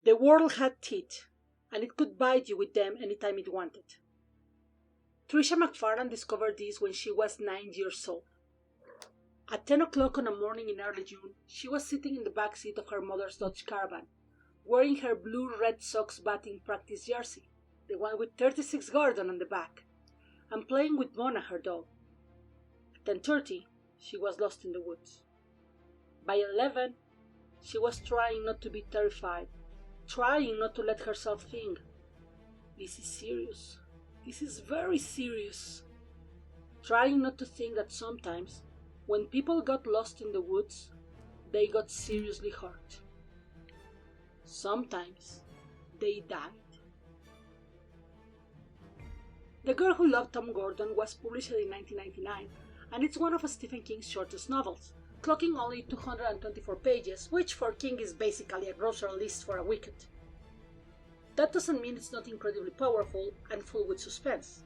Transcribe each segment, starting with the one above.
The world had teeth, and it could bite you with them anytime it wanted. Trisha McFarland discovered this when she was 9 years old. At 10 o'clock on a morning in early June, she was sitting in the back seat of her mother's Dodge Caravan, wearing her blue Red Sox batting practice jersey, the one with 36 Gordon on the back, and playing with Mona, her dog. At 10:30, she was lost in the woods. By 11, she was trying not to be terrified, trying not to let herself think, "This is serious. This is very serious." Trying not to think that sometimes, when people got lost in the woods, they got seriously hurt. Sometimes, they died. The Girl Who Loved Tom Gordon was published in 1999, and it's one of Stephen King's shortest novels, clocking only 224 pages, which for King is basically a grocery list for a weekend. That doesn't mean it's not incredibly powerful and full with suspense,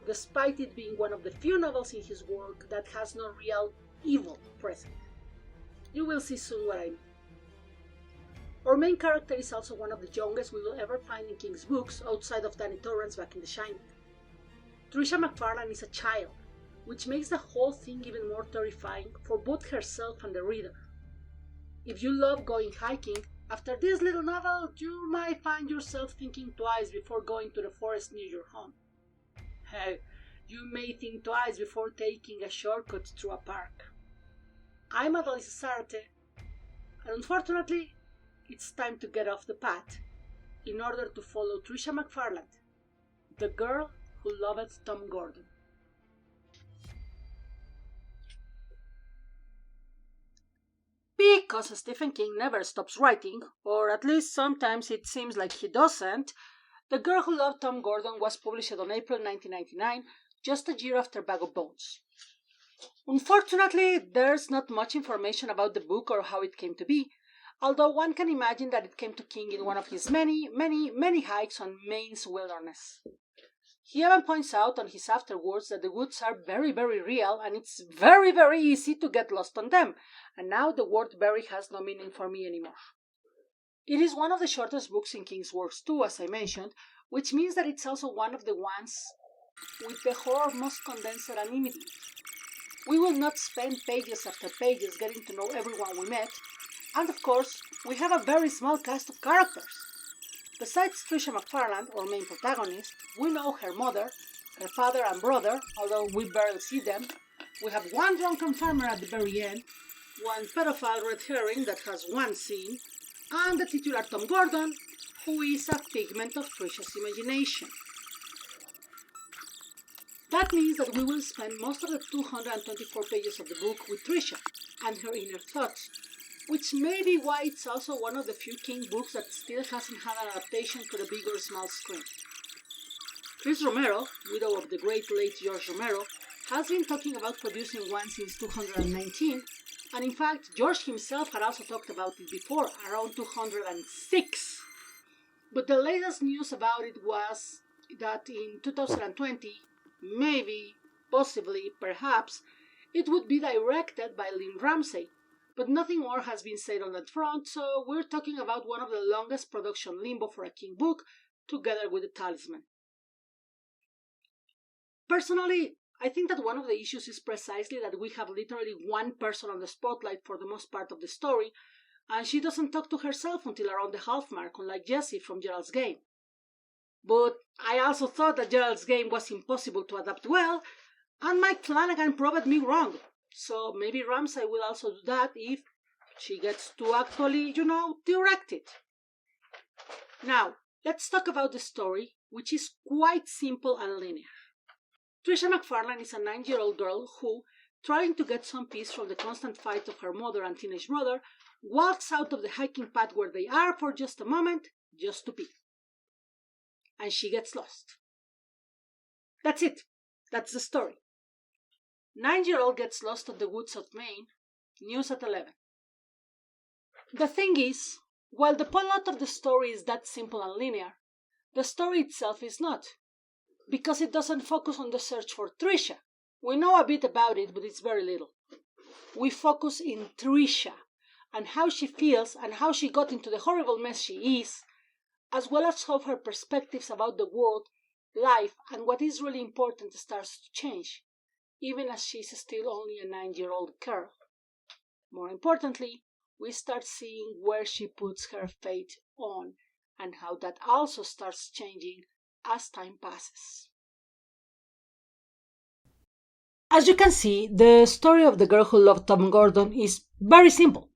despite it being one of the few novels in his work that has no real evil present. You will see soon what I mean. Our main character is also one of the youngest we will ever find in King's books outside of Danny Torrance back in The Shining. Trisha McFarland is a child, which makes the whole thing even more terrifying for both herself and the reader. If you love going hiking, after this little novel, you might find yourself thinking twice before going to the forest near your home. Hell, you may think twice before taking a shortcut through a park. I'm AdalisaZ, and unfortunately, it's time to get off the path in order to follow Trisha McFarland, the girl who loved Tom Gordon. Because Stephen King never stops writing, or at least sometimes it seems like he doesn't, The Girl Who Loved Tom Gordon was published on April 1999, just a year after Bag of Bones. Unfortunately, there's not much information about the book or how it came to be, although one can imagine that it came to King in one of his many hikes on Maine's wilderness. He even points out on his afterwords that the woods are very real and it's very easy to get lost on them, and now the word very has no meaning for me anymore. It is one of the shortest books in King's works too, as I mentioned, which means that it's also one of the ones with the horror most condensed anonymity. We will not spend pages after pages getting to know everyone we met, and of course, we have a very small cast of characters. Besides Trisha McFarland, our main protagonist, we know her mother, her father and brother, although we barely see them. We have one drunken farmer at the very end, one pedophile red herring that has one scene, and the titular Tom Gordon, who is a figment of Trisha's imagination. That means that we will spend most of the 224 pages of the book with Trisha and her inner thoughts, which may be why it's also one of the few King books that still hasn't had an adaptation to the big or small screen. Chris Romero, widow of the great late George Romero, has been talking about producing one since 2019, and in fact, George himself had also talked about it before, around 206. But the latest news about it was that in 2020, maybe, possibly, perhaps, it would be directed by Lynn Ramsay. But nothing more has been said on that front, so we're talking about one of the longest production limbo for a King book, together with The Talisman. Personally, I think that one of the issues is precisely that we have literally one person on the spotlight for the most part of the story, and she doesn't talk to herself until around the half mark, unlike Jessie from Gerald's Game. But I also thought that Gerald's Game was impossible to adapt well, and Mike Flanagan proved me wrong. So maybe Ramsay will also do that if she gets to actually, direct it. Now, let's talk about the story, which is quite simple and linear. Trisha McFarland is a 9-year-old girl who, trying to get some peace from the constant fight of her mother and teenage brother, walks out of the hiking path where they are for just a moment, just to pee. And she gets lost. That's it. That's the story. 9-year-old gets lost in the woods of Maine, news at 11. The thing is, while the plot of the story is that simple and linear, the story itself is not, because it doesn't focus on the search for Trisha. We know a bit about it, but it's very little. We focus in Trisha, and how she feels and how she got into the horrible mess she is, as well as how her perspectives about the world, life, and what is really important starts to change, even as she's still only a 9-year-old girl. More importantly, we start seeing where she puts her faith on and how that also starts changing as time passes. As you can see, the story of the girl who loved Tom Gordon is very simple.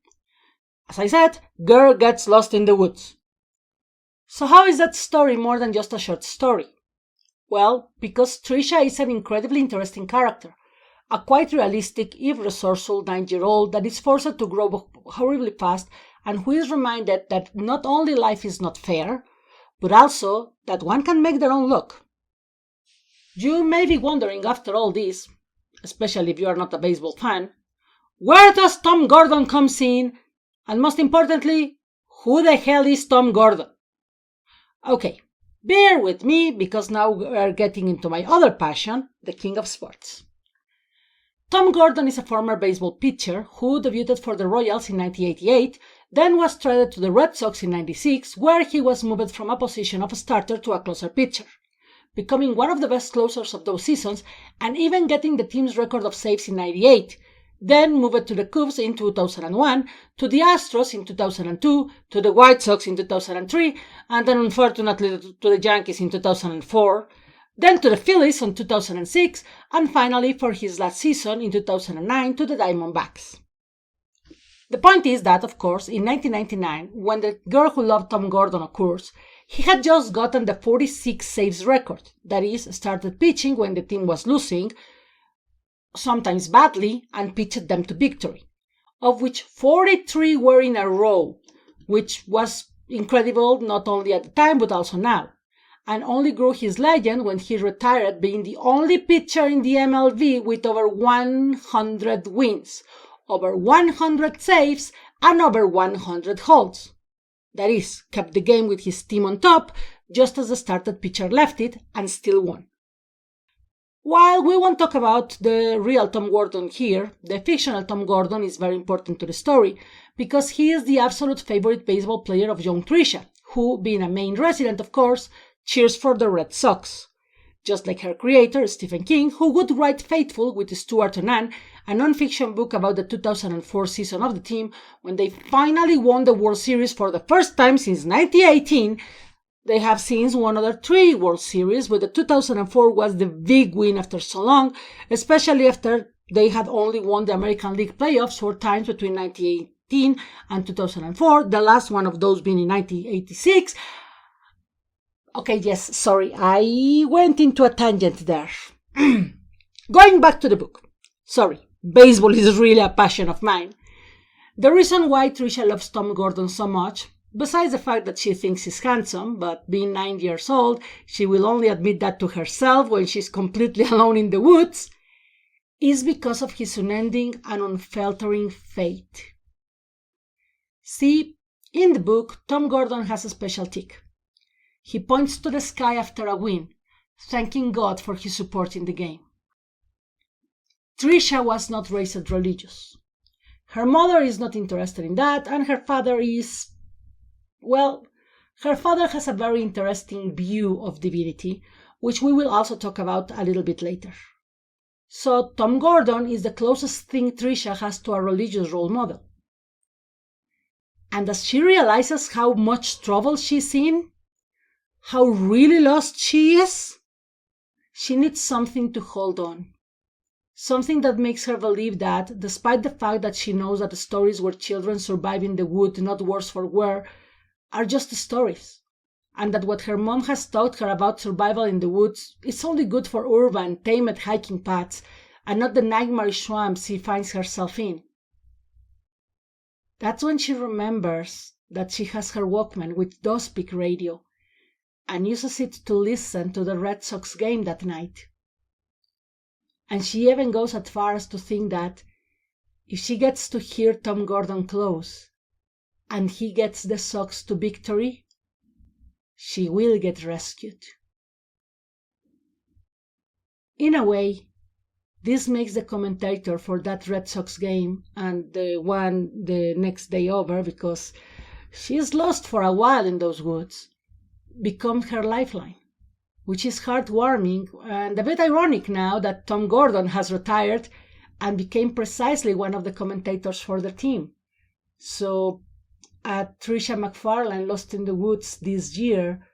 As I said, girl gets lost in the woods. So how is that story more than just a short story? Well, because Trisha is an incredibly interesting character, a quite realistic, if resourceful 9-year-old that is forced to grow horribly fast and who is reminded that not only life is not fair, but also that one can make their own luck. You may be wondering after all this, especially if you are not a baseball fan, where does Tom Gordon come in? And most importantly, who the hell is Tom Gordon? Okay, bear with me because now we are getting into my other passion, the king of sports. Tom Gordon is a former baseball pitcher who debuted for the Royals in 1988, then was traded to the Red Sox in 1996, where he was moved from a position of a starter to a closer pitcher, becoming one of the best closers of those seasons and even getting the team's record of saves in 1998. Then moved to the Cubs in 2001, to the Astros in 2002, to the White Sox in 2003, and then unfortunately to the Yankees in 2004, then to the Phillies in 2006, and finally for his last season in 2009 to the Diamondbacks. The point is that, of course, in 1999, when The Girl Who Loved Tom Gordon occurs, he had just gotten the 46 saves record, that is, started pitching when the team was losing, sometimes badly, and pitched them to victory, of which 43 were in a row, which was incredible not only at the time but also now, and only grew his legend when he retired being the only pitcher in the MLB with over 100 wins, over 100 saves, and over 100 holds. That is, kept the game with his team on top, just as the started pitcher left it, and still won. While we won't talk about the real Tom Gordon here, the fictional Tom Gordon is very important to the story, because he is the absolute favorite baseball player of young Trisha, who, being a Maine resident of course, cheers for the Red Sox. Just like her creator, Stephen King, who would write Faithful with Stuart Onan, a non-fiction book about the 2004 season of the team, when they finally won the World Series for the first time since 1918. They have since won other 3 World Series, but the 2004 was the big win after so long, especially after they had only won the American League playoffs 4 times between 1918 and 2004, the last one of those being in 1986. Okay, yes, sorry, I went into a tangent there. Going back to the book. Sorry, baseball is really a passion of mine. The reason why Trisha loves Tom Gordon so much, besides the fact that she thinks he's handsome, but being 9 years old, she will only admit that to herself when she's completely alone in the woods, is because of his unending and unfaltering faith. See, in the book, Tom Gordon has a special tick. He points to the sky after a win, thanking God for his support in the game. Trisha was not raised religious. Her mother is not interested in that, and her father is... well, her father has a very interesting view of divinity, which we will also talk about a little bit later. So Tom Gordon is the closest thing Trisha has to a religious role model. And as she realizes how much trouble she's in, how really lost she is, she needs something to hold on. Something that makes her believe that, despite the fact that she knows that the stories where children survive in the wood, not worse for wear, are just stories, and that what her mom has taught her about survival in the woods is only good for urban, tamed hiking paths, and not the nightmarish swamps she finds herself in. That's when she remembers that she has her Walkman which does speak radio, and uses it to listen to the Red Sox game that night. And she even goes as far as to think that if she gets to hear Tom Gordon close, and he gets the Sox to victory, she will get rescued. In a way, this makes the commentator for that Red Sox game and the one the next day over, because she's lost for a while in those woods, become her lifeline, which is heartwarming and a bit ironic now that Tom Gordon has retired and became precisely one of the commentators for the team. So, Trisha McFarland, Lost in the Woods this year,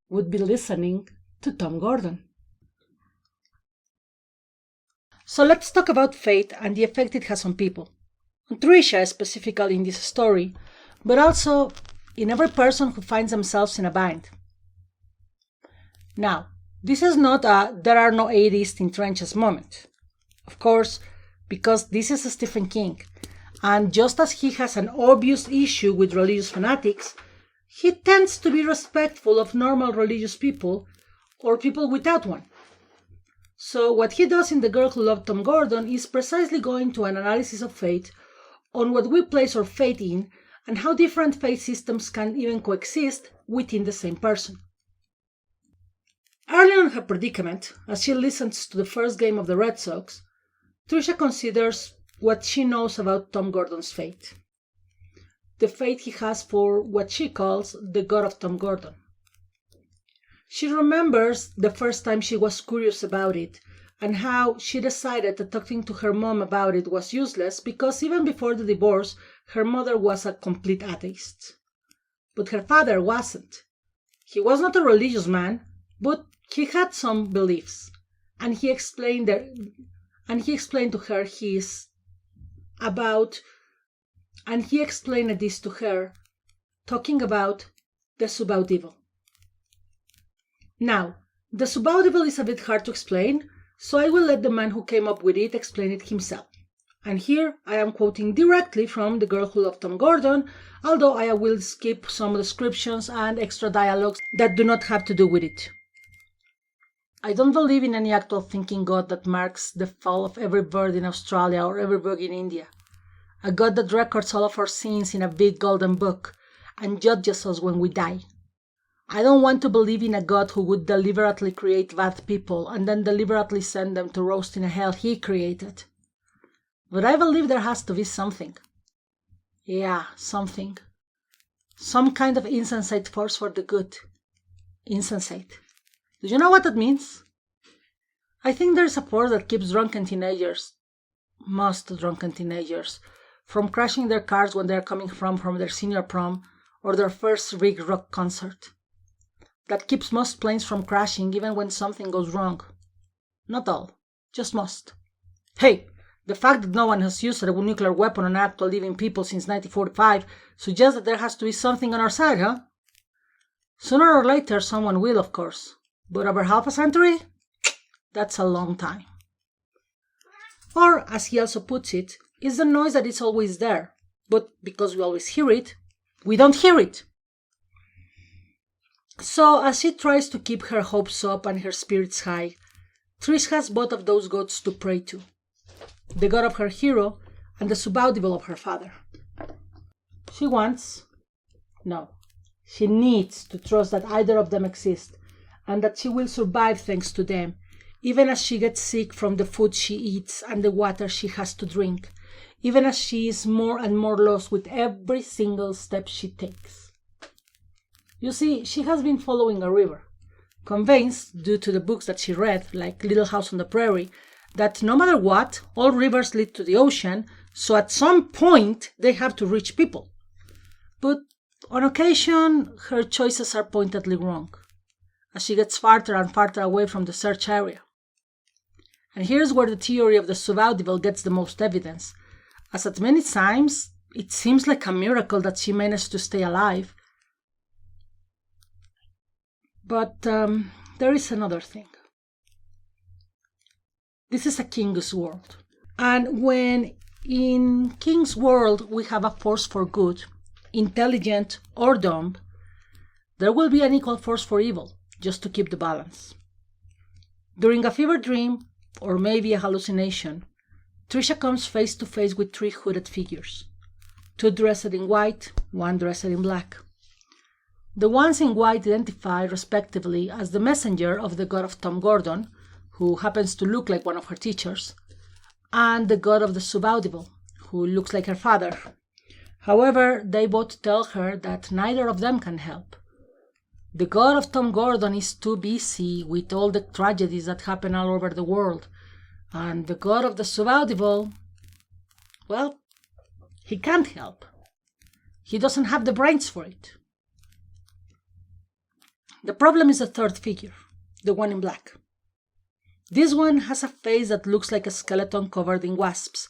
would be listening to Tom Gordon. So let's talk about fate and the effect it has on people. On Trisha specifically in this story, but also in every person who finds themselves in a bind. Now, this is not a there are no atheists in trenches moment. Of course, because this is Stephen King, and just as he has an obvious issue with religious fanatics, he tends to be respectful of normal religious people or people without one. So what he does in The Girl Who Loved Tom Gordon is precisely going to an analysis of fate, on what we place our faith in, and how different faith systems can even coexist within the same person. Early on in her predicament, as she listens to the first game of the Red Sox, Trisha considers what she knows about Tom Gordon's fate. The fate he has for what she calls the God of Tom Gordon. She remembers the first time she was curious about it, and how she decided that talking to her mom about it was useless because even before the divorce, her mother was a complete atheist. But her father wasn't. He was not a religious man, but he had some beliefs, and he explained to her this to her, talking about the subaudible. Now, the subaudible is a bit hard to explain, so I will let the man who came up with it explain it himself. And here I am quoting directly from The Girl Who Loved Tom Gordon, although I will skip some descriptions and extra dialogues that do not have to do with it. I don't believe in any actual thinking God that marks the fall of every bird in Australia or every bug in India. A God that records all of our sins in a big golden book and judges us when we die. I don't want to believe in a God who would deliberately create bad people and then deliberately send them to roast in a hell he created. But I believe there has to be something. Yeah, something. Some kind of insensate force for the good. Insensate. Do you know what that means? I think there's a force that keeps most drunken teenagers, from crashing their cars when they're coming from their senior prom or their first big rock concert. That keeps most planes from crashing even when something goes wrong. Not all, just most. Hey, the fact that no one has used a nuclear weapon on actual living people since 1945 suggests that there has to be something on our side, huh? Sooner or later someone will, of course. But over half a century? That's a long time. Or, as he also puts it, it's the noise that is always there, but because we always hear it, we don't hear it. So, as she tries to keep her hopes up and her spirits high, Trish has both of those gods to pray to. The god of her hero and the subaudible of her father. She needs to trust that either of them exist, and that she will survive thanks to them, even as she gets sick from the food she eats and the water she has to drink, even as she is more and more lost with every single step she takes. You see, she has been following a river, convinced, due to the books that she read, like Little House on the Prairie, that no matter what, all rivers lead to the ocean, so at some point they have to reach people. But on occasion, her choices are pointedly wrong, as she gets farther and farther away from the search area. And here's where the theory of the subaudible gets the most evidence, as at many times it seems like a miracle that she managed to stay alive. But there is another thing. This is a king's world. And when in king's world we have a force for good, intelligent or dumb, there will be an equal force for evil, just to keep the balance. During a fever dream, or maybe a hallucination, Trisha comes face to face with three hooded figures, two dressed in white, one dressed in black. The ones in white identify respectively as the messenger of the god of Tom Gordon, who happens to look like one of her teachers, and the god of the subaudible, who looks like her father. However, they both tell her that neither of them can help. The god of Tom Gordon is too busy with all the tragedies that happen all over the world. And the god of the subaudible, well, he can't help. He doesn't have the brains for it. The problem is the third figure, the one in black. This one has a face that looks like a skeleton covered in wasps,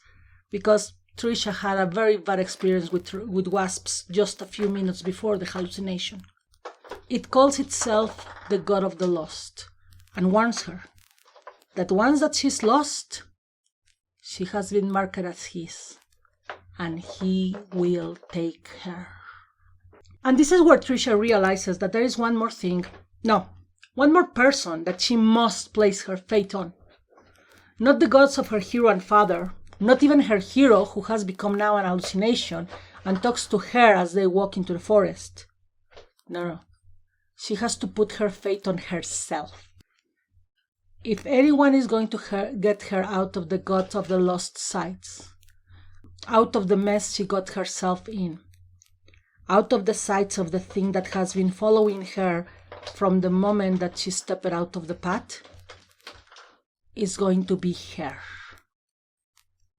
because Trisha had a very bad experience with wasps just a few minutes before the hallucination. It calls itself the god of the lost, and warns her that once that she's lost, she has been marked as his, and he will take her. And this is where Trisha realizes that there is one more person that she must place her fate on. Not the gods of her hero and father, not even her hero who has become now an hallucination and talks to her as they walk into the forest. No. She has to put her fate on herself. If anyone is going to get her out of the gods of the lost sights, out of the mess she got herself in, out of the sights of the thing that has been following her from the moment that she stepped out of the path, is going to be her.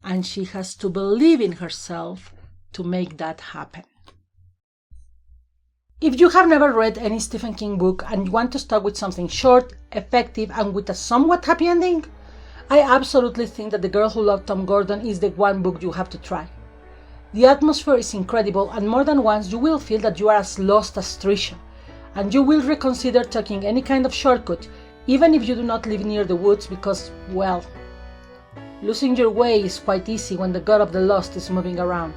And she has to believe in herself to make that happen. If you have never read any Stephen King book and you want to start with something short, effective, and with a somewhat happy ending, I absolutely think that The Girl Who Loved Tom Gordon is the one book you have to try. The atmosphere is incredible, and more than once you will feel that you are as lost as Trisha, and you will reconsider taking any kind of shortcut, even if you do not live near the woods, because, well, losing your way is quite easy when the god of the lost is moving around.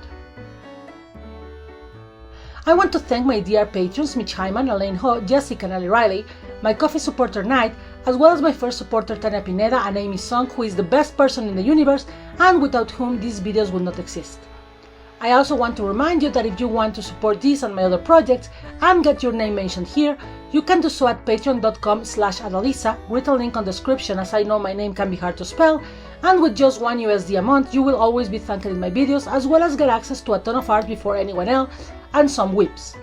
I want to thank my dear patrons Mitch Hyman, Elaine Ho, Jessica and Ali Riley, my coffee supporter Knight, as well as my first supporter Tanya Pineda and Amy Song, who is the best person in the universe and without whom these videos would not exist. I also want to remind you that if you want to support these and my other projects and get your name mentioned here, you can do so at patreon.com/Adalisa, with a link on the description, as I know my name can be hard to spell, and with just $1 USD a month you will always be thanked in my videos, as well as get access to a ton of art before anyone else and some whips.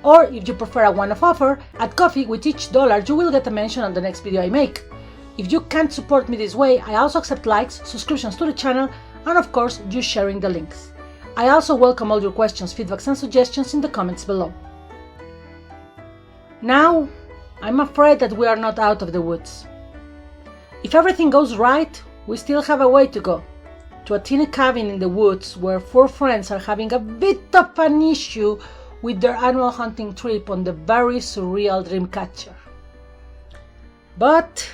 Or if you prefer a one-off offer, at Coffee, with each dollar you will get a mention on the next video I make. If you can't support me this way, I also accept likes, subscriptions to the channel, and of course you sharing the links. I also welcome all your questions, feedbacks and suggestions in the comments below. Now, I'm afraid that we are not out of the woods. If everything goes right, we still have a way to go, to a teeny cabin in the woods where 4 friends are having a bit of an issue with their annual hunting trip on the very surreal Dreamcatcher. But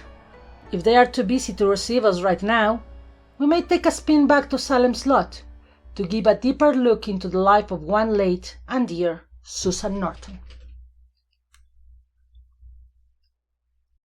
if they are too busy to receive us right now, we may take a spin back to Salem's Lot to give a deeper look into the life of one late and dear Susan Norton.